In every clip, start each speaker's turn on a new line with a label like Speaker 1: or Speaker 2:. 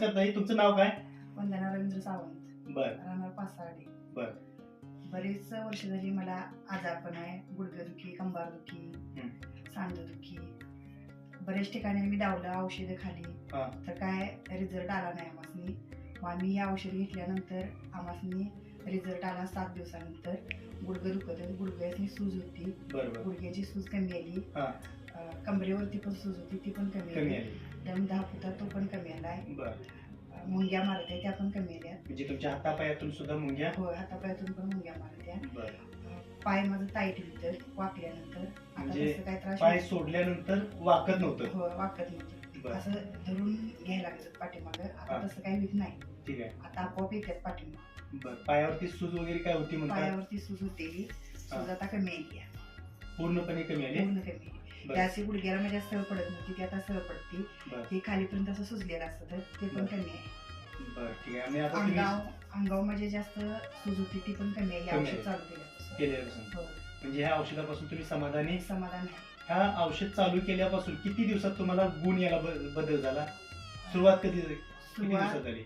Speaker 1: नमस्कार ताई, तुमचं नाव काय?
Speaker 2: वंदना रवींद्र सावंत,
Speaker 1: बर
Speaker 2: राहणार पासार्डे.
Speaker 1: बर
Speaker 2: बरेच वर्ष झाली मला आजारपण आहे. गुडघेदुखी, कंबरदुखी, सांधेदुखी. बरेच ठिकाणी मी डावलं, औषधं खाली,
Speaker 1: हा.
Speaker 2: तर काय रिझल्ट आला नाही आम्हासनी. मग आम्ही ही औषध घेतल्यानंतर आम्हासनी रिझल्ट आला 7 दिवसानंतर. गुडघे दुखत होते, गुडघ्याची सूज होती,
Speaker 1: बर
Speaker 2: गुडघ्याची सूज कमी आली.
Speaker 1: हा.
Speaker 2: कमरेवरती पण सूज होती, ती पण कमी आली. दम 10 फुटा तो पण कमी आलाय.
Speaker 1: बर
Speaker 2: मुंग्या मारते त्या पण कमी आल्या.
Speaker 1: म्हणजे तुमच्या हातापायातून सुद्धा मुंग्या?
Speaker 2: हो, हातापायातून पण मुंग्या मारत्या.
Speaker 1: बर
Speaker 2: पाय माझं टाईट होतं वाकल्यानंतर. आता
Speaker 1: म्हणजे
Speaker 2: तसं काय त्रास
Speaker 1: पाय सोडल्यानंतर वाकत नव्हतं?
Speaker 2: हो, वाकत नव्हतं.
Speaker 1: बर
Speaker 2: असं धरून घ्यायला लागलं पाठीमागं. आता
Speaker 1: हा.
Speaker 2: तसं काही होत नाही.
Speaker 1: ठीक आहे.
Speaker 2: आता आपोआप येतात पाठीमागं.
Speaker 1: बर पायावरती सूज वगैरे काय होती म्हणतात?
Speaker 2: पायावरती सूज होतेली, सूज आता कमी आली आहे.
Speaker 1: पूर्णपणे कमी आली?
Speaker 2: पूर्ण कमी आली.
Speaker 1: बर.
Speaker 2: ती अशी गुडघ्याला माझ्या सळ पडत नव्हती, ती आता सळ पडते.
Speaker 1: बर
Speaker 2: ती खालीपर्यंत असं सुजलेलं असतं तर ते पण कमी आहे.
Speaker 1: बर ठीक आहे. आणि आता तुम्ही
Speaker 2: अंगावर म्हणजे जास्त सूज होती, ती पण कमी आहे.
Speaker 1: कमी
Speaker 2: औषध
Speaker 1: आहे.
Speaker 2: चालू केल्यापासून.
Speaker 1: केल्यापासून
Speaker 2: हो,
Speaker 1: म्हणजे ह्या औषधापासून तुम्ही समाधानी?
Speaker 2: समाधान आहे.
Speaker 1: ह्या औषध चालू केल्यापासून किती दिवसात तुम्हाला गुण यायला बदल झाला? सुरुवात किती दिवसात झाली?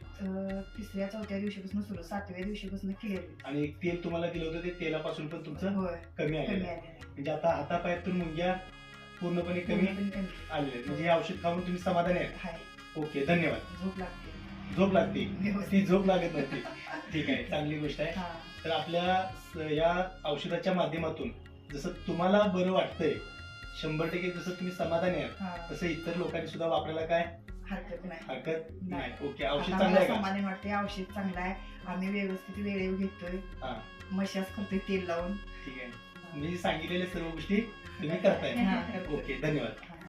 Speaker 2: 3-4 दिवशीपासून सुरू, 7व्या दिवशीपासून क्लिअर होईल.
Speaker 1: आणि एक तेल तुम्हाला दिलं होतं, ते तेलापासून पण तुमचं
Speaker 2: होय,
Speaker 1: कमी आलेलं
Speaker 2: कमी
Speaker 1: आहे.
Speaker 2: आलेलं आहे.
Speaker 1: म्हणजे आता हातापायातून मुंग्या पूर्णपणे कमी
Speaker 2: पूर्णपणे कमी
Speaker 1: आलेले आहेत. म्हणजे हे औषध खाऊन तुम्ही समाधानी आहे?
Speaker 2: आहे.
Speaker 1: ओके, धन्यवाद.
Speaker 2: झोप लागते.
Speaker 1: झोप लागते?
Speaker 2: व्यवस्थित.
Speaker 1: ती झोप लागत नव्हती. ठीक आहे, चांगली गोष्ट आहे.
Speaker 2: हा.
Speaker 1: तर आपल्या या औषधाच्या माध्यमातून जसं तुम्हाला बरं वाटतंय, 100% जसं तुम्ही समाधानी आहात,
Speaker 2: हा.
Speaker 1: तसं इतर लोकांनी सुद्धा वापरायला काय
Speaker 2: हरकत नाही.
Speaker 1: हरकत नाही. ओके,
Speaker 2: आता
Speaker 1: औषध
Speaker 2: मला
Speaker 1: चांगलं आहे का?
Speaker 2: समाधान वाटते. औषध चांगलं आहे. आम्ही व्यवस्थित वेळेवर घेतोय,
Speaker 1: हा,
Speaker 2: मशाज करतोय तेल लावून.
Speaker 1: ठीक आहे. मी सांगितलेल्या सर्व गोष्टी तुम्ही करताय?
Speaker 2: हा, करतोय.
Speaker 1: ओके, धन्यवाद.
Speaker 2: हा.